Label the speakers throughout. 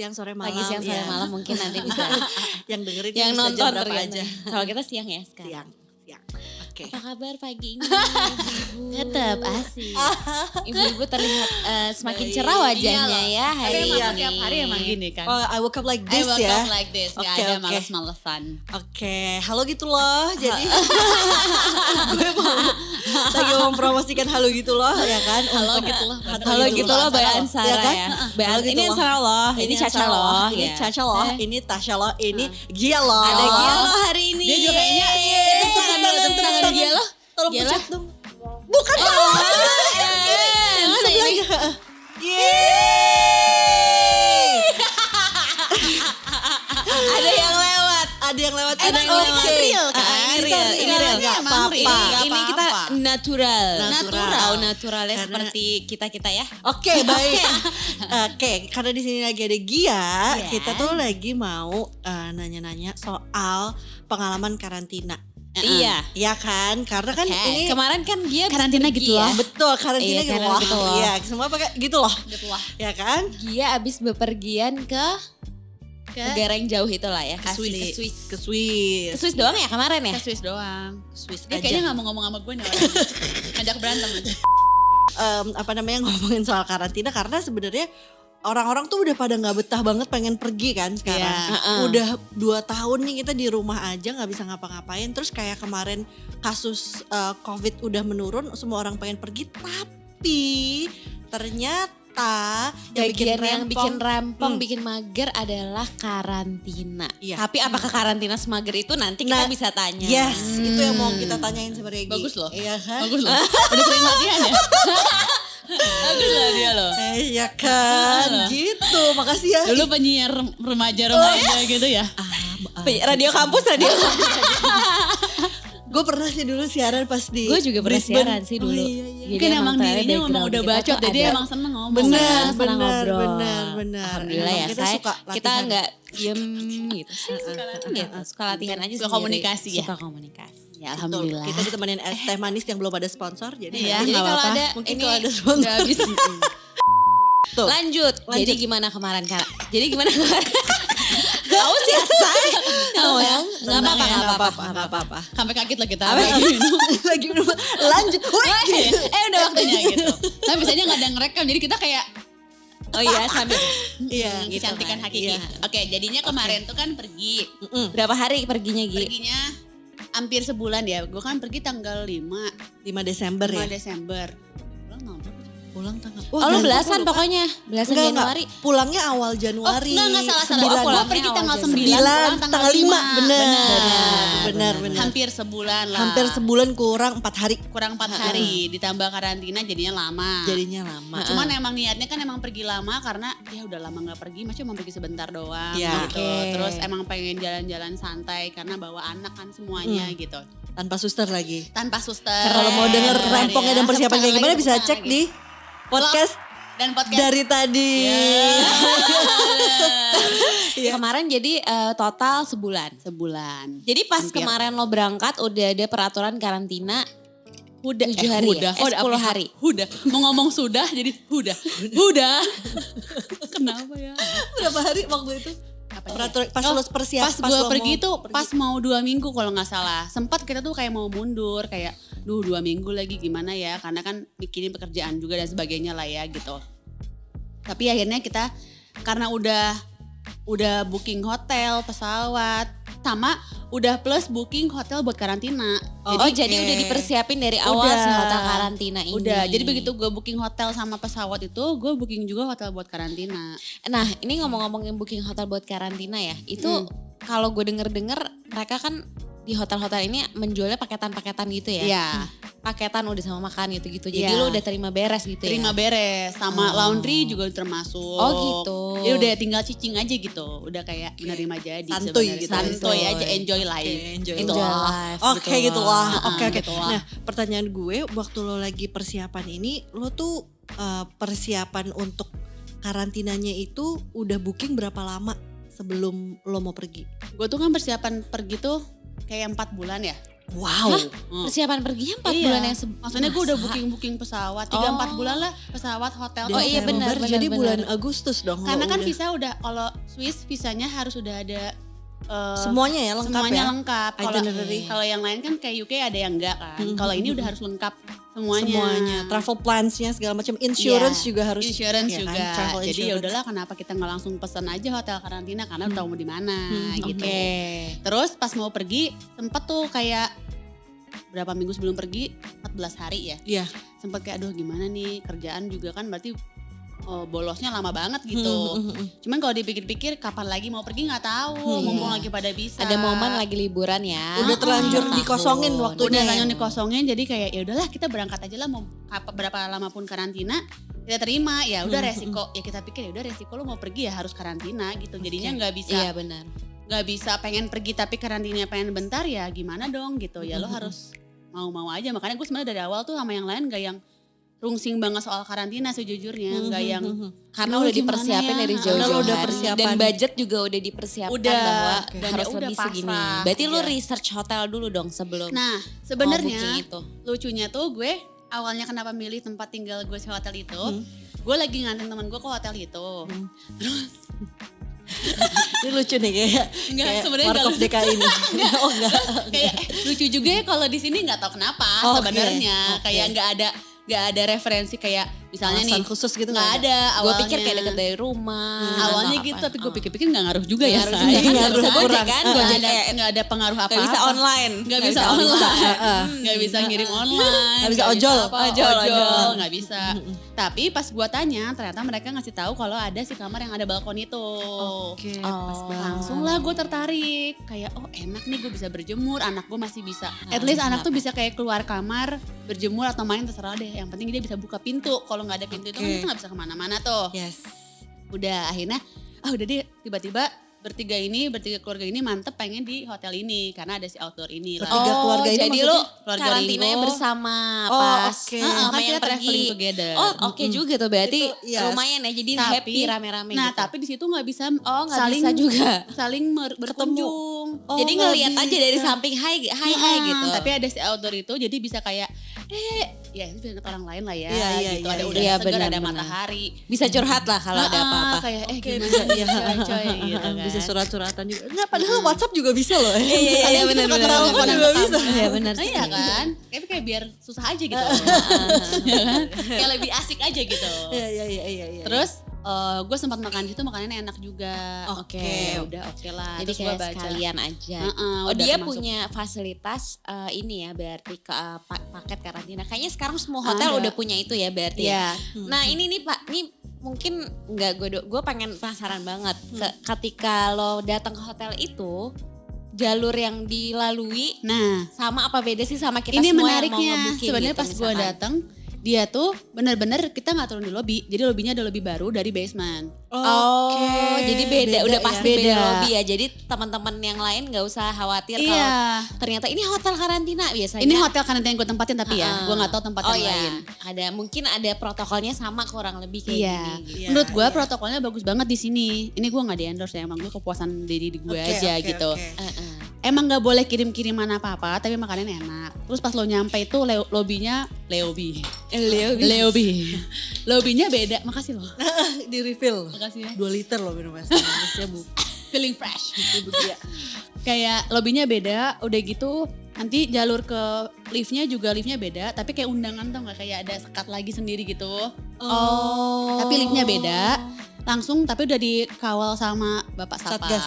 Speaker 1: siang, sore, malam.
Speaker 2: Pagi, siang, sore, malam mungkin nanti bisa.
Speaker 1: Yang dengerin
Speaker 2: Yang
Speaker 1: bisa
Speaker 2: nonton
Speaker 1: jam berapa
Speaker 2: tergantung.
Speaker 1: aja.
Speaker 2: Kalau kita siang ya sekarang.
Speaker 1: Siang. Oke.
Speaker 2: Apa kabar pagi ini ibu-ibu? Tetap asik. Ibu-ibu terlihat semakin
Speaker 1: Baik.
Speaker 2: cerah wajahnya ya
Speaker 3: Tapi
Speaker 2: hari
Speaker 3: emang
Speaker 2: ini.
Speaker 3: tiap hari emang gini kan.
Speaker 1: Oh, I woke up like
Speaker 3: I
Speaker 1: this
Speaker 3: woke
Speaker 1: ya.
Speaker 3: up like this, gak
Speaker 1: Oke,
Speaker 3: ada
Speaker 1: oke.
Speaker 3: males-malesan.
Speaker 1: Oke, halo gitu loh. Jadi gue mau lagi mempromosikan halo gitu loh, ya kan?
Speaker 3: Halo
Speaker 1: Untuk-
Speaker 3: gitu loh.
Speaker 2: Halo gitu loh Mbak Ansara
Speaker 1: Ya kan?
Speaker 2: ya.
Speaker 1: Halo gitu
Speaker 2: Ini
Speaker 1: loh.
Speaker 2: Ansara loh, ini Caca
Speaker 1: Ansara
Speaker 2: loh.
Speaker 1: ini
Speaker 2: ya.
Speaker 1: Caca loh, ini Tasya loh, ini Gia loh.
Speaker 2: Ada Gia loh hari ini.
Speaker 3: Dia juga kayaknya tepuk tangan dia loh.
Speaker 1: Tolong
Speaker 2: Gia
Speaker 1: pencet
Speaker 2: loh.
Speaker 1: dong. Bukan salah.
Speaker 2: Masa ini?
Speaker 1: Yeay.
Speaker 2: Ada yang lewat.
Speaker 1: Ada yang lewat.
Speaker 2: Ada yang lewat. Real kan?
Speaker 1: Ini
Speaker 2: Real.
Speaker 1: ini real.
Speaker 3: Ini
Speaker 1: Gak
Speaker 3: emang
Speaker 1: apa-apa.
Speaker 3: real.
Speaker 2: Ini kita natural.
Speaker 1: Natural.
Speaker 2: Tahu naturalnya
Speaker 1: Karena-
Speaker 2: seperti kita-kita ya.
Speaker 1: Oke, baik. Oke, karena di sini lagi ada Gia, kita tuh lagi mau nanya-nanya soal pengalaman karantina.
Speaker 2: Iya.
Speaker 1: Iya kan? Karena kan ini
Speaker 2: Kemarin kan dia
Speaker 3: Karantina
Speaker 2: pergi
Speaker 3: gitu
Speaker 2: ya.
Speaker 3: loh.
Speaker 1: betul karantina
Speaker 2: Iya,
Speaker 1: gitu
Speaker 2: karena
Speaker 1: loh.
Speaker 2: gitu loh.
Speaker 1: Iya, semua pakai gitu loh.
Speaker 3: Gitu lah.
Speaker 1: Ya kan?
Speaker 2: Dia abis bepergian ke negara yang jauh itulah ya.
Speaker 1: Ke
Speaker 2: Asli.
Speaker 1: Swiss.
Speaker 2: Ke Swiss.
Speaker 1: Ke Swiss.
Speaker 2: Ke Swiss doang ya kemarin ya?
Speaker 3: Ke Swiss doang.
Speaker 1: Swiss
Speaker 3: Dia
Speaker 1: aja.
Speaker 3: kayaknya gak mau ngomong sama gue nih orang. Ngajak berantem aja.
Speaker 1: Apa namanya ngomongin soal karantina karena sebenarnya orang-orang tuh udah pada nggak betah banget pengen pergi kan sekarang.
Speaker 3: Iya.
Speaker 1: Udah 2 tahun nih kita di rumah aja nggak bisa ngapa-ngapain. Terus kayak kemarin kasus COVID udah menurun, semua orang pengen pergi. Tapi ternyata
Speaker 2: Yang bikin rempong,
Speaker 1: Hmm.
Speaker 2: bikin mager adalah karantina.
Speaker 1: Iya.
Speaker 2: Tapi apakah karantina semager itu nanti kita bisa tanya.
Speaker 1: Yes, itu yang mau kita tanyain sebenarnya. Gi.
Speaker 3: Bagus loh.
Speaker 1: Iya kan?
Speaker 3: Bagus loh. Udah sering latihan ya. Bagus lah dia loh.
Speaker 1: Iya kan, gitu. Makasih ya.
Speaker 3: Dulu penyiar remaja gitu ya.
Speaker 2: Radio kampus.
Speaker 1: Gue pernah sih dulu siaran pas di
Speaker 2: Gue juga pernah
Speaker 1: Brisbane.
Speaker 2: siaran sih dulu.
Speaker 1: Oh, iya, iya.
Speaker 2: Jadi
Speaker 3: Mungkin emang
Speaker 2: ternyata
Speaker 3: dirinya memang
Speaker 2: background
Speaker 3: udah
Speaker 2: kita
Speaker 3: bacot,
Speaker 2: tuh
Speaker 3: jadi
Speaker 2: ada.
Speaker 3: emang seneng ngomong.
Speaker 1: Benar,
Speaker 2: Senang ngobrol.
Speaker 1: benar.
Speaker 2: Alhamdulillah ya,
Speaker 1: Emang kita
Speaker 2: saya
Speaker 1: suka
Speaker 2: kita
Speaker 1: latihan.
Speaker 2: nggak diem gitu. Suka latihan aja
Speaker 3: Suka
Speaker 2: sendiri.
Speaker 3: komunikasi ya?
Speaker 2: Suka komunikasi. Ya,
Speaker 1: Betul.
Speaker 2: alhamdulillah.
Speaker 1: Kita ditemenin es teh manis yang belum ada sponsor. Jadi
Speaker 3: Iya,
Speaker 2: Jadi
Speaker 3: nggak
Speaker 2: kalau
Speaker 3: apa-apa.
Speaker 2: ada
Speaker 1: mungkin
Speaker 2: ini
Speaker 1: kalau ada sponsor.
Speaker 2: udah habis.
Speaker 1: Tuh.
Speaker 2: Lanjut.
Speaker 1: Lanjut.
Speaker 2: Jadi gimana kemarin Kak? Jadi gimana kemarin? Tahu sih say. Enggak apa-apa,
Speaker 1: Nggak apa-apa.
Speaker 3: Sampai kaget lah kita.
Speaker 1: Lagi minum. Lanjut. Woi.
Speaker 3: Udah waktunya gitu. Tapi biasanya gak ada ngerekam, jadi kita kayak
Speaker 2: Oh iya sambil.
Speaker 1: Iya.
Speaker 2: Gitu
Speaker 3: kecantikan
Speaker 2: kan.
Speaker 3: hakiki.
Speaker 1: Iya.
Speaker 3: Oke, jadinya kemarin tuh kan pergi.
Speaker 2: Berapa hari perginya Gi?
Speaker 3: Perginya hampir sebulan ya. Gue kan pergi tanggal 5
Speaker 1: 5 Desember ya.
Speaker 3: Desember. Pulang tanggal berapa?
Speaker 1: Pulang tanggal.
Speaker 2: Oh lu belasan pokoknya. Belasan Januari.
Speaker 1: Pulangnya awal Januari.
Speaker 3: Enggak salah.
Speaker 1: Sembilan.
Speaker 3: Gue pergi tanggal 9, pulang
Speaker 1: tanggal 5.
Speaker 2: Benar.
Speaker 1: Benar.
Speaker 3: Hampir sebulan lah.
Speaker 1: Hampir sebulan kurang 4 hari.
Speaker 3: kurang 4 hari ditambah karantina jadinya lama.
Speaker 1: Jadinya lama.
Speaker 3: Cuman emang niatnya kan emang pergi lama karena ya udah lama nggak pergi, macam emang pergi sebentar doang
Speaker 1: Ya,
Speaker 3: gitu.
Speaker 2: oke.
Speaker 3: Terus emang pengen jalan-jalan santai karena bawa anak kan semuanya gitu.
Speaker 1: Tanpa suster lagi.
Speaker 3: Tanpa suster.
Speaker 1: Kalau mau denger
Speaker 3: Keren
Speaker 1: rempongnya
Speaker 3: ya.
Speaker 1: dan persiapan
Speaker 3: Tepuk
Speaker 1: kayak
Speaker 3: tangan
Speaker 1: gimana
Speaker 3: lagi,
Speaker 1: bisa
Speaker 3: tepuk
Speaker 1: cek
Speaker 3: tangan
Speaker 1: di
Speaker 3: lagi.
Speaker 1: podcast
Speaker 3: Dan podcast
Speaker 1: dari tadi. Iya.
Speaker 2: Kemarin jadi total sebulan.
Speaker 3: sebulan.
Speaker 2: Jadi pas
Speaker 3: Hampir.
Speaker 2: kemarin lo berangkat udah ada peraturan karantina
Speaker 3: Udah
Speaker 2: 7 hari
Speaker 3: udah.
Speaker 2: ya? 10 hari.
Speaker 3: Udah. Mau ngomong sudah jadi udah. Kenapa ya?
Speaker 1: Berapa hari waktu itu? Peraturan pas
Speaker 3: Oh,
Speaker 1: lo persiapan
Speaker 3: pas gue
Speaker 1: lo
Speaker 3: pergi
Speaker 1: mau
Speaker 3: tuh pas mau 2 minggu kalau nggak salah. Sempat kita tuh kayak mau mundur kayak 2 minggu lagi gimana ya, karena kan mikirin pekerjaan juga dan sebagainya lah ya gitu. Tapi akhirnya kita karena udah booking hotel, pesawat, sama udah plus booking hotel buat karantina.
Speaker 2: Jadi udah dipersiapin dari awal
Speaker 3: Udah.
Speaker 2: si hotel karantina ini.
Speaker 3: Udah, jadi begitu gue booking hotel sama pesawat itu, gue booking juga hotel buat karantina.
Speaker 2: Nah ini ngomong-ngomongin booking hotel buat karantina ya. Itu kalau gue denger-denger mereka kan di hotel-hotel ini menjualnya paketan-paketan gitu ya.
Speaker 3: Iya,
Speaker 2: Paketan udah sama makan gitu-gitu. Jadi
Speaker 3: Iya.
Speaker 2: lo udah terima beres gitu
Speaker 3: terima
Speaker 2: ya.
Speaker 3: beres sama laundry juga termasuk.
Speaker 2: Oh gitu.
Speaker 3: Jadi udah tinggal cicing aja gitu. Udah kayak menerima jadi
Speaker 1: Santuy
Speaker 3: sebenarnya.
Speaker 1: gitu.
Speaker 3: Santuy aja, enjoy life.
Speaker 1: Oke, enjoy
Speaker 3: Gitu
Speaker 2: Enjoy
Speaker 3: lah.
Speaker 2: life.
Speaker 1: Oke gitu lah. Oke.
Speaker 3: gitu lah.
Speaker 1: Nah, pertanyaan gue waktu lo lagi persiapan ini, lo tuh persiapan untuk karantinanya itu udah booking berapa lama sebelum lo mau pergi?
Speaker 3: Gue tuh kan persiapan pergi tuh kayak 4 bulan ya.
Speaker 1: Wow.
Speaker 2: Persiapan perginya 4
Speaker 3: Iya.
Speaker 2: bulan yang
Speaker 3: Maksudnya gue udah
Speaker 2: Masa?
Speaker 3: booking pesawat 3-4 bulan lah, pesawat, hotel.
Speaker 2: Oh iya, benar,
Speaker 1: Desember, jadi
Speaker 2: benar.
Speaker 1: bulan Agustus dong.
Speaker 3: Karena
Speaker 1: lo
Speaker 3: kan
Speaker 1: udah.
Speaker 3: visa udah, kalau Swiss visanya harus udah ada
Speaker 1: Semuanya ya lengkap
Speaker 3: semuanya
Speaker 1: ya.
Speaker 3: lengkap.
Speaker 1: Itinerary.
Speaker 3: Kalau yang lain kan kayak UK ada yang enggak kan. Kalau ini udah harus lengkap semuanya.
Speaker 1: Semuanya, travel plans-nya segala macam, insurance
Speaker 3: Iya,
Speaker 1: juga harus.
Speaker 3: insurance
Speaker 1: ya kan?
Speaker 3: juga.
Speaker 1: Travel
Speaker 3: Jadi ya
Speaker 1: insurance.
Speaker 3: udahlah, kenapa kita nggak langsung pesan aja hotel karantina karena udah tahu mau di mana gitu.
Speaker 2: Oke.
Speaker 3: Terus pas mau pergi sempet tuh kayak berapa minggu sebelum pergi, 14 hari ya.
Speaker 1: Iya.
Speaker 3: Sempet kayak aduh gimana nih, kerjaan juga kan berarti bolosnya lama banget gitu. Cuman kalau dipikir-pikir kapan lagi mau pergi nggak tahu, mumpung lagi pada bisa.
Speaker 2: Ada momen lagi liburan ya.
Speaker 1: Udah terlanjur
Speaker 2: Tahun.
Speaker 1: dikosongin waktunya.
Speaker 3: Udah
Speaker 1: ya?
Speaker 3: langsung dikosongin, jadi kayak ya udahlah kita berangkat aja lah, mau berapa lama pun karantina kita terima. Ya udah resiko, ya kita pikir ya udah resiko lo mau pergi ya harus karantina gitu. Jadinya nggak bisa
Speaker 2: Iya benar.
Speaker 3: nggak bisa pengen pergi tapi karantinanya pengen bentar, ya gimana dong gitu. Ya lo harus mau-mau aja. Makanya gue sebenarnya dari awal tuh sama yang lain gak yang rungsing banget soal karantina sejujurnya, nggak yang
Speaker 2: Karena
Speaker 3: "Aduh,
Speaker 2: udah
Speaker 3: gimana
Speaker 2: dipersiapin
Speaker 3: ya?"
Speaker 2: dari
Speaker 1: Karena
Speaker 2: jauh-jauh
Speaker 1: lo udah
Speaker 2: hari.
Speaker 1: persiapan.
Speaker 2: Dan budget juga udah dipersiapkan
Speaker 3: Udah.
Speaker 2: bahwa
Speaker 3: Dan
Speaker 2: harus
Speaker 3: ya udah
Speaker 2: lebih segini.
Speaker 3: pasrah.
Speaker 2: Berarti lu
Speaker 3: Iya.
Speaker 2: research hotel dulu dong sebelum
Speaker 3: Nah
Speaker 2: mau
Speaker 3: sebenarnya
Speaker 2: booking itu.
Speaker 3: lucunya tuh gue awalnya kenapa milih tempat tinggal gue di hotel itu, gue lagi nganterin temen gue ke hotel itu.
Speaker 1: Ini lucu nih kayak
Speaker 3: Enggak,
Speaker 1: kayak
Speaker 3: sebenarnya
Speaker 1: Warkop
Speaker 3: enggak
Speaker 1: DKI ini. Oh enggak.
Speaker 3: Kayak lucu juga ya kalau di sini nggak tahu kenapa
Speaker 1: Oke,
Speaker 3: sebenarnya.
Speaker 1: oke.
Speaker 3: Kayak nggak ada referensi kayak misalnya
Speaker 1: Alasan
Speaker 3: nih
Speaker 1: khusus gitu
Speaker 3: nggak
Speaker 1: nggak
Speaker 3: ada.
Speaker 2: Gue
Speaker 3: Awalnya
Speaker 2: pikir kayak deket dari rumah.
Speaker 3: awalnya
Speaker 2: atau
Speaker 3: gitu,
Speaker 2: apa.
Speaker 3: tapi gue pikir-pikir nggak ngaruh juga ya.
Speaker 2: Ngaruh
Speaker 3: Say.
Speaker 2: juga,
Speaker 3: Nggak
Speaker 2: ngaruh
Speaker 3: bisa
Speaker 2: kurang.
Speaker 3: Gojek kan, nggak ada pengaruh apa-apa.
Speaker 2: Gak bisa online.
Speaker 3: Nggak bisa online. Nggak bisa ngirim online.
Speaker 1: Nggak bisa ojol.
Speaker 3: apa,
Speaker 2: Ojol.
Speaker 3: nggak bisa. Tapi pas gue tanya, ternyata mereka ngasih tahu kalau ada si kamar yang ada balkon itu.
Speaker 1: Oke,
Speaker 2: Oh,
Speaker 1: pas banget.
Speaker 3: Langsung lah gue tertarik. Kayak oh enak nih, gue bisa berjemur, anak gue masih bisa. At least anak tuh bisa kayak keluar kamar, berjemur atau main terserah deh. Yang penting dia bisa buka pintu. Kalau nggak ada pintu itu kan
Speaker 1: Oke.
Speaker 3: kita nggak bisa kemana-mana tuh.
Speaker 1: Yes.
Speaker 3: Udah akhirnya udah deh, tiba-tiba bertiga keluarga ini mantep pengen di hotel ini karena ada si outdoor ini lah.
Speaker 1: Bertiga keluarga ini
Speaker 2: jadi
Speaker 1: maksudnya
Speaker 2: lu
Speaker 3: keluarga
Speaker 2: karantinanya
Speaker 3: Ringo.
Speaker 2: bersama
Speaker 1: Oh,
Speaker 2: pas
Speaker 1: oke.
Speaker 2: sama
Speaker 3: Kan
Speaker 2: yang
Speaker 3: kita traveling
Speaker 2: pergi.
Speaker 3: together.
Speaker 2: Oh oke juga tuh berarti
Speaker 1: Itu, yes.
Speaker 2: lumayan ya jadi
Speaker 3: Tapi-
Speaker 2: happy rame-rame
Speaker 3: Nah
Speaker 2: gitu.
Speaker 3: tapi di situ nggak bisa
Speaker 2: Oh nggak
Speaker 3: saling
Speaker 2: bisa juga.
Speaker 3: saling berkunjung.
Speaker 1: Oh,
Speaker 2: jadi
Speaker 1: nggak
Speaker 2: ngelihat aja dari
Speaker 1: bisa.
Speaker 2: samping hai gitu.
Speaker 3: Tapi ada si outdoor itu jadi bisa kayak ya itu bisa ngeliat orang lain lah ya.
Speaker 1: Iya, iya,
Speaker 3: gitu.
Speaker 1: iya,
Speaker 3: Ada
Speaker 1: iya.
Speaker 3: udara
Speaker 2: Iya,
Speaker 3: segar, ada
Speaker 2: benar-benar.
Speaker 3: matahari.
Speaker 2: Bisa curhat lah kalau ada apa-apa.
Speaker 3: Kayak
Speaker 1: Oke,
Speaker 3: gimana
Speaker 1: bisa,
Speaker 3: nih,
Speaker 1: iya.
Speaker 3: coy gitu kan.
Speaker 1: Bisa surat-suratan juga. Enggak, padahal WhatsApp juga bisa loh.
Speaker 2: Iya, benar,
Speaker 1: Kita
Speaker 2: benar,
Speaker 1: telepon
Speaker 2: benar.
Speaker 1: juga bisa.
Speaker 2: Iya benar
Speaker 3: Nah,
Speaker 2: sih.
Speaker 3: iya kan? Kayak biar susah aja gitu. Ya kan? Kayak lebih asik aja gitu.
Speaker 1: Iya, iya, iya, iya.
Speaker 3: Terus gue sempat makan di situ, makanannya enak juga.
Speaker 1: Oke.
Speaker 3: Ya udah oke lah.
Speaker 2: Jadi
Speaker 3: Terus gua
Speaker 2: kayak sekalian aja. Oh
Speaker 3: udah
Speaker 2: dia
Speaker 3: termasuk.
Speaker 2: punya fasilitas ini ya berarti ke paket karantina. Kayaknya sekarang semua hotel
Speaker 3: Ada.
Speaker 2: udah punya itu ya berarti.
Speaker 3: Iya.
Speaker 2: Ya. Nah ini nih Pak, nih mungkin nggak gue pengen penasaran banget ketika lo datang ke hotel itu jalur yang dilalui
Speaker 3: Nah,
Speaker 2: sama apa beda sih sama kita
Speaker 3: ini
Speaker 2: semua yang mau
Speaker 3: menariknya.
Speaker 2: nge-booking
Speaker 3: Sebenarnya
Speaker 2: gitu,
Speaker 3: pas gue
Speaker 2: misalkan.
Speaker 3: datang, dia tuh bener-bener kita nggak turun di lobby. Jadi lobbynya ada lobby baru dari basement.
Speaker 2: Oh,
Speaker 1: Oke,
Speaker 2: jadi beda, udah
Speaker 1: ya.
Speaker 2: pasti beda
Speaker 3: Beda.
Speaker 2: lobby ya. Jadi teman-teman yang lain nggak usah khawatir kalau
Speaker 3: Iya.
Speaker 2: ternyata ini hotel karantina biasanya.
Speaker 3: Ini hotel karantina yang gue tempatin tapi ya,
Speaker 2: Heeh.
Speaker 3: gue nggak tahu tempat
Speaker 2: Oh
Speaker 3: yang
Speaker 2: iya,
Speaker 3: lain.
Speaker 2: ada mungkin ada protokolnya sama kurang lebih kayak
Speaker 3: Iya.
Speaker 2: gini. Gitu.
Speaker 1: Iya,
Speaker 3: Menurut gue
Speaker 1: iya.
Speaker 3: protokolnya bagus banget di sini. Ini gue nggak di endorse ya, emang gue kepuasan diri gue
Speaker 1: Oke,
Speaker 3: aja
Speaker 1: oke,
Speaker 3: gitu.
Speaker 1: oke.
Speaker 2: Heeh.
Speaker 3: Emang nggak boleh kirim-kiriman apa-apa, tapi makanannya enak. Terus pas lo nyampe itu lobbynya lobbynya beda. Makasih loh.
Speaker 1: Di refill.
Speaker 3: Makasih ya.
Speaker 1: 2 liter loh minum es teh manisnya Bu.
Speaker 3: Feeling fresh.
Speaker 1: Ibu dia.
Speaker 3: Kayak lobbynya beda, udah gitu nanti jalur ke liftnya juga liftnya beda, tapi kayak undangan tau nggak, kayak ada sekat lagi sendiri gitu.
Speaker 2: Oh.
Speaker 3: Tapi liftnya beda, langsung tapi udah dikawal sama bapak satpam.
Speaker 1: Satgas.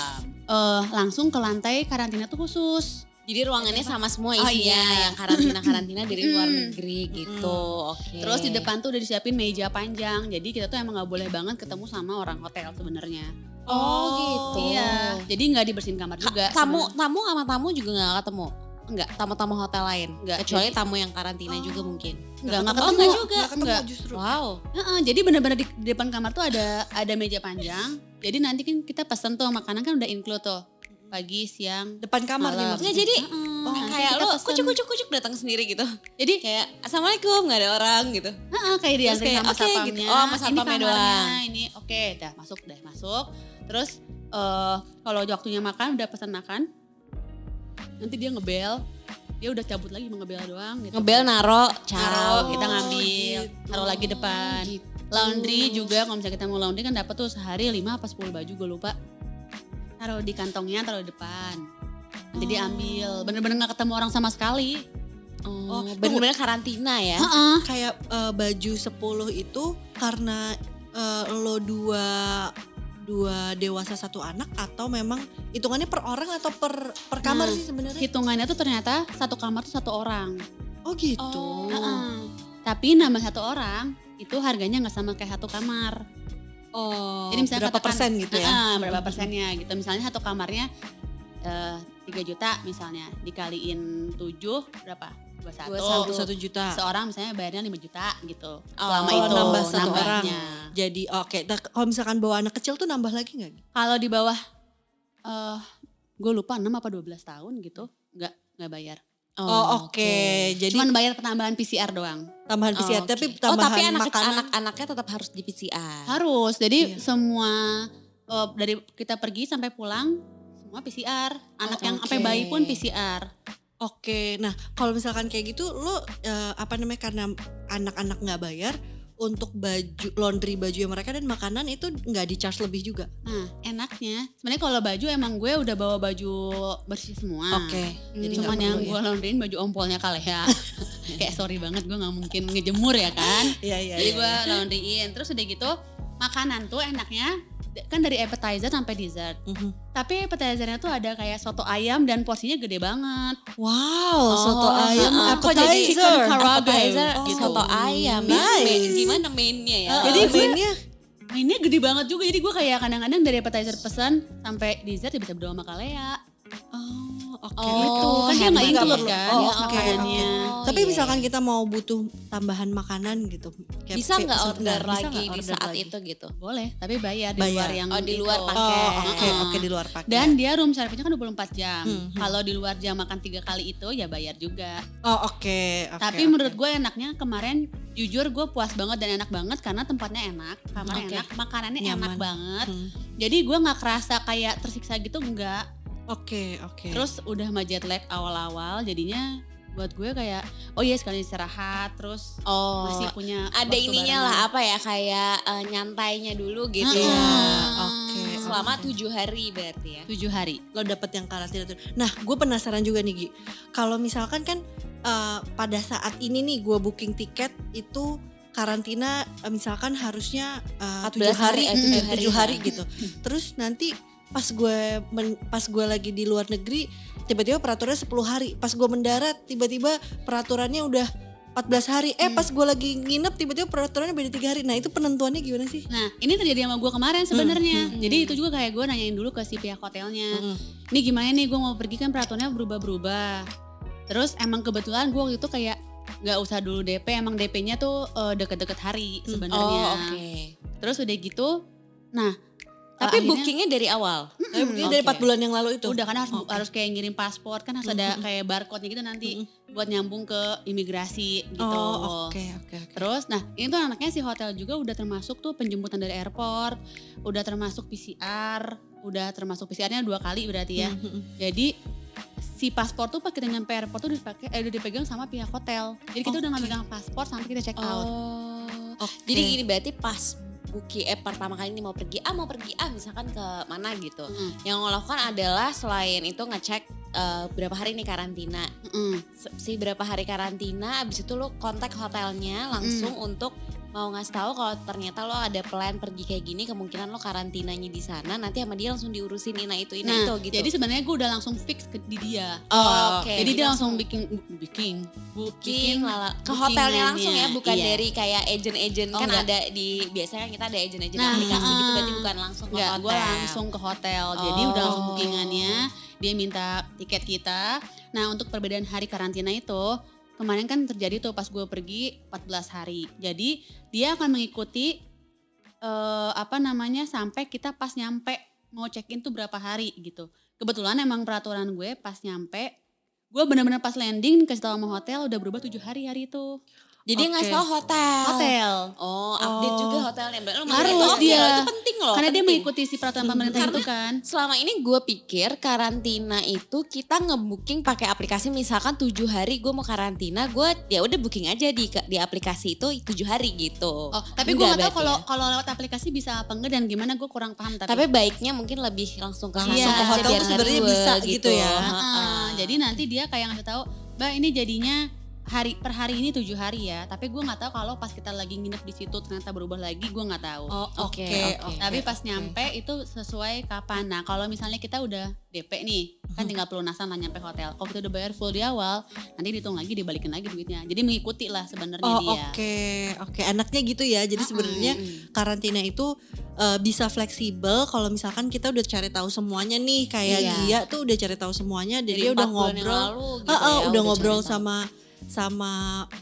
Speaker 3: Langsung ke lantai karantina tuh khusus.
Speaker 2: Jadi ruangannya sama semua
Speaker 3: Oh,
Speaker 2: isinya
Speaker 3: iya.
Speaker 2: yang karantina dari luar negeri gitu. Oke.
Speaker 3: Terus di depan tuh udah disiapin meja panjang, jadi kita tuh emang nggak boleh banget ketemu sama orang hotel sebenarnya.
Speaker 2: Oh gitu.
Speaker 3: Iya, jadi nggak dibersihin kamar juga.
Speaker 2: Tamu
Speaker 3: sebenarnya.
Speaker 2: tamu sama tamu juga nggak ketemu.
Speaker 3: Enggak.
Speaker 2: Tamu-tamu hotel lain.
Speaker 3: Nggak,
Speaker 2: Kecuali
Speaker 3: jadi-
Speaker 2: tamu yang karantina juga mungkin.
Speaker 3: Nggak
Speaker 2: Oh,
Speaker 3: ketemu
Speaker 2: nggak juga.
Speaker 1: Nggak ketemu
Speaker 3: Nggak.
Speaker 1: justru.
Speaker 2: Wow.
Speaker 3: Jadi benar-benar di depan kamar tuh ada meja panjang. Jadi nanti kan kita pesen tuh makanan kan udah include tuh. Pagi, siang.
Speaker 1: Depan kamar nih
Speaker 3: Malam.
Speaker 1: maksudnya.
Speaker 2: Nggak jadi
Speaker 3: nanti
Speaker 2: kayak
Speaker 3: kita
Speaker 2: lo
Speaker 3: pesen.
Speaker 2: kucuk datang sendiri gitu.
Speaker 3: Jadi
Speaker 2: Kayak assalamualaikum nggak ada orang gitu.
Speaker 3: kayak diantarin
Speaker 2: kayak,
Speaker 3: sama
Speaker 2: oke,
Speaker 3: satpamnya.
Speaker 2: gitu. Oh, sama satpamnya
Speaker 3: ini kamarnya,
Speaker 2: doang.
Speaker 3: Ini oke, dah masuk. Terus kalau waktunya makan udah pesan makan. Nanti dia ngebel. dia udah cabut lagi mau ngebel doang gitu.
Speaker 2: Ngebel naro,
Speaker 3: Taruh, kita
Speaker 1: Oh,
Speaker 3: ngambil,
Speaker 1: gitu.
Speaker 3: taruh lagi depan. Laundry juga kalau misalnya kita mau laundry kan dapat tuh sehari 5 apa 10 baju gue lupa. Taruh di kantongnya, taruh di depan. Nanti diambil, bener-bener gak ketemu orang sama sekali.
Speaker 2: Oh, bener-bener karantina ya.
Speaker 3: Heeh.
Speaker 1: Kayak baju 10 itu karena lo dua dewasa satu anak atau memang hitungannya per orang atau per kamar
Speaker 3: Nah,
Speaker 1: sih sebenarnya?
Speaker 3: Hitungannya tuh ternyata satu kamar tuh 1 orang.
Speaker 1: Oh gitu.
Speaker 2: Oh.
Speaker 3: Heeh. Tapi nambah 1 orang itu harganya nggak sama kayak 1 kamar.
Speaker 1: Oh,
Speaker 3: Jadi misalnya
Speaker 1: berapa
Speaker 3: katakan,
Speaker 1: persen gitu ya?
Speaker 3: berapa persennya gitu. Misalnya satu kamarnya 3 juta misalnya dikaliin 7 berapa? 21.
Speaker 1: 1 juta.
Speaker 3: Seorang misalnya bayarnya 5 juta gitu.
Speaker 2: Selama
Speaker 1: Kalau
Speaker 2: itu
Speaker 1: nambah satu orang.
Speaker 3: nambahnya.
Speaker 1: Jadi oke. Nah, kalau misalkan bawa anak kecil tuh nambah lagi nggak?
Speaker 3: Kalau di bawah gue lupa 6 apa 12 tahun gitu nggak bayar.
Speaker 1: Oh, oke. Jadi
Speaker 3: Cuman bayar penambahan PCR doang.
Speaker 1: tambahan PCR
Speaker 2: Oke.
Speaker 1: tapi
Speaker 2: Oh,
Speaker 1: tambahan
Speaker 2: tapi
Speaker 1: makanan.
Speaker 2: anak-anaknya tetap harus di PCR.
Speaker 3: Harus. Jadi
Speaker 1: Iya.
Speaker 3: semua dari kita pergi sampai pulang semua PCR. Anak yang sampai
Speaker 2: oke.
Speaker 3: bayi pun PCR.
Speaker 1: Oke. Nah, kalau misalkan kayak gitu lo apa namanya karena anak-anak nggak bayar untuk baju laundry baju mereka dan makanan itu nggak di charge lebih juga.
Speaker 3: Nah, enaknya sebenarnya kalau baju emang gue udah bawa baju bersih semua.
Speaker 1: Oke. Jadi
Speaker 3: Cuman
Speaker 1: nggak
Speaker 3: yang
Speaker 1: perlu
Speaker 3: gue laundryin baju ompolnya Kalea. Kayak sorry banget gue nggak mungkin ngejemur ya kan.
Speaker 1: Iya iya.
Speaker 3: Jadi
Speaker 1: iya,
Speaker 3: gue
Speaker 1: iya.
Speaker 3: laundryin. Terus udah gitu makanan tuh enaknya kan dari appetizer sampai dessert.
Speaker 1: Mhm.
Speaker 3: Tapi appetizernya tuh ada kayak soto ayam dan porsinya gede banget.
Speaker 1: Wow, soto ayam
Speaker 2: Kok jadi
Speaker 1: appetizer.
Speaker 3: chicken karaage
Speaker 2: Appetizer,
Speaker 3: gitu.
Speaker 2: soto ayam.
Speaker 1: Nice.
Speaker 2: Ya, gimana mainnya ya?
Speaker 1: Jadi
Speaker 3: Jadi gue-
Speaker 1: mainnya
Speaker 3: Mainnya gede banget juga. Jadi gue kayak kadang-kadang dari appetizer pesan sampai dessert ya bisa berdua sama Kalea.
Speaker 1: oke.
Speaker 3: Gitu.
Speaker 2: Oh,
Speaker 3: Kan dia
Speaker 2: hemat
Speaker 3: nggak include
Speaker 1: ya.
Speaker 3: kan
Speaker 1: Oh,
Speaker 3: ya,
Speaker 1: oke,
Speaker 3: makanannya.
Speaker 2: Oh,
Speaker 1: Tapi
Speaker 2: iya.
Speaker 1: misalkan kita mau butuh tambahan makanan gitu. kayak
Speaker 2: Bisa nggak
Speaker 1: sebentar,
Speaker 2: order
Speaker 1: bisa
Speaker 2: lagi
Speaker 1: nggak
Speaker 2: di
Speaker 1: order
Speaker 2: saat
Speaker 1: lagi?
Speaker 2: itu gitu?
Speaker 3: Boleh, tapi bayar di
Speaker 1: Bayar.
Speaker 3: luar yang
Speaker 2: Oh, di luar
Speaker 3: itu.
Speaker 2: pakai.
Speaker 1: Oh, oke,
Speaker 3: Heeh.
Speaker 1: oke di luar pakai.
Speaker 3: Dan dia room service-nya kan 24 jam.
Speaker 1: Mhm.
Speaker 3: Kalau di luar jam makan 3 kali itu ya bayar juga.
Speaker 1: Oh, oke, oke.
Speaker 3: Tapi
Speaker 1: oke.
Speaker 3: menurut gue enaknya kemarin jujur gue puas banget dan enak banget karena tempatnya enak, kamarnya
Speaker 1: Oke.
Speaker 3: enak, makanannya enak
Speaker 1: Nyaman.
Speaker 3: banget.
Speaker 1: Hmm.
Speaker 3: Jadi gue nggak kerasa kayak tersiksa gitu enggak.
Speaker 1: Oke, oke.
Speaker 3: Terus udah sama jet lag awal-awal jadinya buat gue kayak oh iya sekali istirahat terus
Speaker 2: Oh,
Speaker 3: masih punya
Speaker 2: ada
Speaker 3: waktu
Speaker 2: ininya
Speaker 3: barengan.
Speaker 2: lah apa ya kayak nyantainya dulu gitu
Speaker 3: Heeh.
Speaker 2: ya.
Speaker 1: Oke.
Speaker 2: Selama
Speaker 1: oke.
Speaker 2: 7 hari berarti ya.
Speaker 3: 7 hari.
Speaker 1: Lo dapet yang karantina tuh. Nah, gue penasaran juga nih Gi. Kalau misalkan kan pada saat ini nih gue booking tiket itu karantina misalkan harusnya 7
Speaker 2: 14
Speaker 1: hari,
Speaker 2: hari,
Speaker 1: 7 hari
Speaker 2: ya.
Speaker 1: gitu. Terus nanti pas gue lagi di luar negeri tiba-tiba peraturannya 10 hari. Pas gue mendarat tiba-tiba peraturannya udah 14 hari. Pas gue lagi nginep tiba-tiba peraturannya beda 3 hari. Nah, itu penentuannya gimana sih?
Speaker 3: Nah ini terjadi sama gue kemarin sebenarnya.
Speaker 1: Hmm.
Speaker 3: Jadi itu juga kayak gue nanyain dulu ke si pihak hotelnya.
Speaker 1: Mm-mm.
Speaker 3: Ini gimana nih gue mau pergi kan peraturannya berubah-berubah. Terus emang kebetulan gue waktu itu kayak nggak usah dulu DP. Emang DP-nya tuh deket-deket hari sebenarnya.
Speaker 2: Oh, oke.
Speaker 3: Terus udah gitu. Nah
Speaker 2: Tapi
Speaker 3: akhirnya-
Speaker 2: bookingnya dari awal.
Speaker 1: Tapi mungkin dari
Speaker 2: oke.
Speaker 1: 4 bulan yang lalu itu.
Speaker 3: Udah kan harus,
Speaker 1: Oke.
Speaker 3: harus kayak ngirim paspor kan harus ada kayak barcode-nya gitu nanti buat nyambung ke imigrasi gitu.
Speaker 1: Oh, oke, oke, oke.
Speaker 3: Terus nah ini tuh anaknya si hotel juga udah termasuk tuh penjemputan dari airport, udah termasuk PCR, udah termasuk PCR-nya 2 kali berarti ya. Jadi si paspor tuh pas kita nyampe airport tuh udah dipegang sama pihak hotel. Jadi kita udah nggak megang paspor sampai kita check out.
Speaker 2: Oh.
Speaker 1: Oke.
Speaker 2: Jadi gini berarti pas pertama kali ini mau pergi misalkan ke mana gitu. Yang lo lakukan adalah selain itu ngecek berapa hari nih karantina. Si berapa hari karantina abis itu lo kontak hotelnya langsung untuk mau ngasih tahu kalau ternyata lo ada plan pergi kayak gini, kemungkinan lo karantinanya di sana, nanti sama dia langsung diurusin itu
Speaker 3: Nah,
Speaker 2: itu gitu.
Speaker 3: jadi sebenarnya gue udah langsung fix di dia.
Speaker 2: Oh, oke.
Speaker 3: Jadi dia langsung
Speaker 2: booking
Speaker 3: booking
Speaker 2: ke hotelnya langsung ya, bukan
Speaker 3: Iya.
Speaker 2: dari kayak agent-agent
Speaker 3: Oh,
Speaker 2: kan
Speaker 3: enggak.
Speaker 2: ada di biasanya kita ada agent-agent
Speaker 3: Nah,
Speaker 2: aplikasi gitu,
Speaker 3: heeh.
Speaker 2: berarti bukan langsung ke
Speaker 3: Enggak,
Speaker 2: hotel.
Speaker 3: gue langsung ke hotel. Jadi udah langsung
Speaker 2: Oh.
Speaker 3: bookingannya. Dia minta tiket kita. Nah untuk perbedaan hari karantina itu kemarin kan terjadi tuh pas gue pergi 14 hari. Jadi dia akan mengikuti sampai kita pas nyampe mau check in tuh berapa hari gitu. Kebetulan emang peraturan gue pas nyampe gue bener-bener pas landing kasih tahu sama hotel udah berubah 7 hari itu.
Speaker 2: Jadi
Speaker 1: Oke.
Speaker 2: nggak tahu hotel. Oh, update juga hotelnya. Mbak, lu
Speaker 3: Harus
Speaker 2: monitor
Speaker 3: dia.
Speaker 2: Itu penting loh.
Speaker 3: Karena dia
Speaker 2: penting.
Speaker 3: mengikuti si peraturan pemerintah
Speaker 2: Karena
Speaker 3: itu kan.
Speaker 2: Selama ini gue pikir karantina itu kita ngebooking pakai aplikasi, misalkan 7 hari gue mau karantina, gue ya udah booking aja di aplikasi itu 7 hari gitu.
Speaker 3: Oh, tapi gue
Speaker 2: Enggak
Speaker 3: nggak tahu
Speaker 2: berarti
Speaker 3: kalau
Speaker 2: ya.
Speaker 3: lewat aplikasi bisa apa enggak dan gimana gue kurang paham
Speaker 2: Tapi baiknya mungkin lebih langsung ke
Speaker 1: Langsung
Speaker 2: sana
Speaker 1: ke
Speaker 2: aja
Speaker 1: hotel
Speaker 2: biar
Speaker 1: tuh
Speaker 2: nggak
Speaker 1: sebenarnya
Speaker 2: ribet
Speaker 1: bisa gitu ya.
Speaker 2: Heeh.
Speaker 3: Jadi nanti dia kayak ngasih tahu, Mbak ini jadinya per hari ini 7 hari ya. Tapi gue nggak tahu kalau pas kita lagi nginep di situ ternyata berubah lagi, gue nggak tahu.
Speaker 1: Oh, oke.
Speaker 2: Oke.
Speaker 3: Tapi pas nyampe itu sesuai kapan. Nah kalau misalnya kita udah DP nih, kan tinggal pelunasan lah nyampe hotel. Kalau kita udah bayar full di awal, nanti dihitung lagi, dibalikin lagi duitnya. Jadi mengikuti lah sebenarnya
Speaker 1: Oh,
Speaker 3: dia.
Speaker 1: oke. Enaknya gitu ya. Jadi sebenarnya karantina itu bisa fleksibel kalau misalkan kita udah cari tahu semuanya nih, kayak
Speaker 2: Iya.
Speaker 1: Gia tuh udah cari tahu semuanya dan
Speaker 2: Dari
Speaker 1: dia udah
Speaker 2: 4 bulan yang
Speaker 1: ngobrol.
Speaker 2: lalu gitu ya,
Speaker 1: Udah ngobrol
Speaker 2: cari tahu.
Speaker 1: sama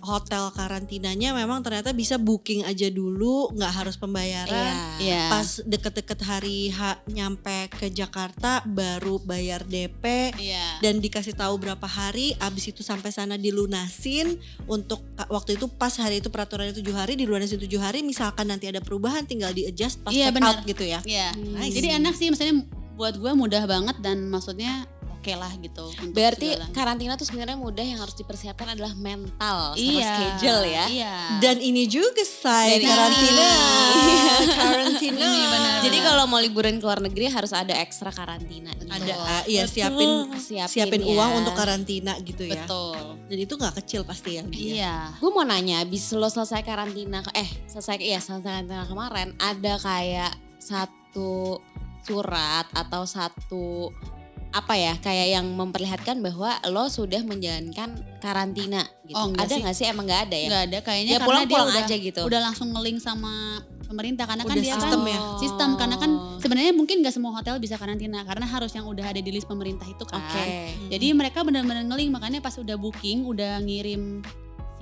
Speaker 1: hotel karantinanya, memang ternyata bisa booking aja dulu, nggak harus pembayaran.
Speaker 3: Iya.
Speaker 1: Pas deket-deket hari nyampe ke Jakarta baru bayar DP.
Speaker 3: Iya.
Speaker 1: Dan dikasih tahu berapa hari, abis itu sampai sana dilunasin. Untuk waktu itu pas hari itu peraturannya 7 hari, dilunasin 7 hari. Misalkan nanti ada perubahan tinggal di adjust pas
Speaker 3: Iya,
Speaker 1: check
Speaker 3: benar.
Speaker 1: out gitu ya.
Speaker 3: Iya.
Speaker 1: Nice.
Speaker 3: Jadi enak sih, maksudnya buat gue mudah banget dan maksudnya oke lah gitu. untuk
Speaker 2: Berarti
Speaker 3: segala.
Speaker 2: karantina tuh sebenarnya mudah, yang harus dipersiapkan adalah mental sama
Speaker 3: Iya.
Speaker 2: schedule ya.
Speaker 3: Iya.
Speaker 1: Dan ini juga say
Speaker 2: Dan
Speaker 1: karantina.
Speaker 2: ini.
Speaker 1: Karantina.
Speaker 3: Ini benar.
Speaker 2: Jadi kalau mau liburan ke luar negeri harus ada ekstra karantina.
Speaker 1: ada
Speaker 2: Betul.
Speaker 1: siapin
Speaker 2: ya.
Speaker 1: uang untuk karantina gitu ya.
Speaker 3: Betul.
Speaker 1: Dan itu nggak kecil pasti ya. Gia.
Speaker 3: Iya.
Speaker 2: Gue mau nanya, abis lo selesai karantina, selesai karantina kemarin, ada kayak satu surat atau satu apa ya, kayak yang memperlihatkan bahwa lo sudah menjalankan karantina gitu.
Speaker 3: Oh, enggak
Speaker 2: ada
Speaker 3: sih.
Speaker 2: nggak sih? Emang nggak ada ya?
Speaker 3: Nggak ada kayaknya
Speaker 2: Ya
Speaker 3: karena
Speaker 2: pulang-pulang
Speaker 3: dia udah,
Speaker 2: aja gitu.
Speaker 3: udah langsung nge-link sama pemerintah karena kan
Speaker 1: Udah
Speaker 3: dia
Speaker 1: sistem
Speaker 3: kan
Speaker 1: ya?
Speaker 3: sistem karena kan sebenarnya mungkin nggak semua hotel bisa karantina karena harus yang udah ada di list pemerintah itu kan.
Speaker 2: Oke.
Speaker 3: Jadi mereka benar-benar nge-link, makanya pas udah booking, udah ngirim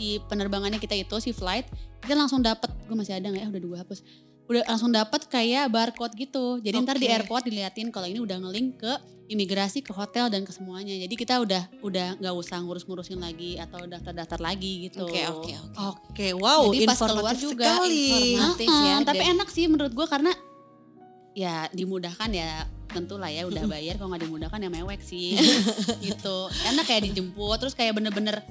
Speaker 3: si penerbangannya kita itu, si flight, kita langsung dapat, gue masih ada nggak ya, udah 2 hapus. Udah langsung dapat kayak barcode gitu. Jadi ntar di
Speaker 1: Oke.
Speaker 3: airport diliatin kalau ini udah nge-link ke imigrasi, ke hotel dan ke semuanya. Jadi kita udah nggak usah ngurus-ngurusin lagi atau daftar-daftar lagi gitu.
Speaker 2: Oke.
Speaker 1: Oke, wow,
Speaker 3: Jadi pas
Speaker 1: informatif
Speaker 3: keluar juga
Speaker 1: sekali.
Speaker 2: informatif. ya,
Speaker 3: Tapi
Speaker 2: dan-
Speaker 3: enak sih menurut gue karena ya dimudahkan ya, tentu lah ya udah bayar, kalau nggak dimudahkan ya mewek sih gitu. Enak kayak dijemput, terus kayak bener-bener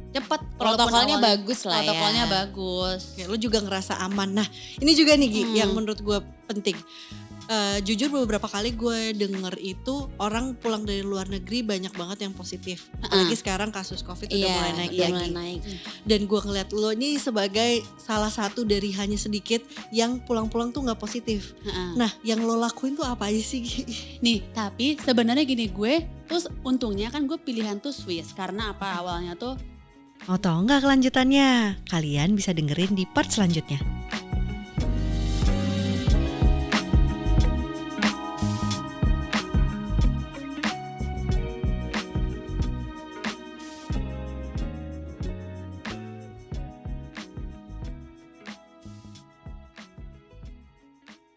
Speaker 3: cepet.
Speaker 2: Protokolnya bagus lah ya.
Speaker 3: Protokolnya bagus.
Speaker 1: Oke, lu juga ngerasa aman. Nah, ini juga nih Gi,
Speaker 3: Hmm.
Speaker 1: yang menurut gue penting. Jujur beberapa kali gue denger itu orang pulang dari luar negeri banyak banget yang positif. Apalagi sekarang kasus COVID udah mulai naik
Speaker 2: iya,
Speaker 1: lagi.
Speaker 2: mulai naik.
Speaker 1: Dan gue ngeliat lo ini sebagai salah satu dari hanya sedikit yang pulang-pulang tuh nggak positif.
Speaker 3: Heeh.
Speaker 1: Nah, yang lo lakuin tuh apa aja sih Gi?
Speaker 3: Nih, tapi sebenarnya gini, gue terus untungnya kan gue pilihan tuh Swiss karena apa, awalnya tuh
Speaker 4: Mau tahu nggak kelanjutannya? Kalian bisa dengerin di part selanjutnya.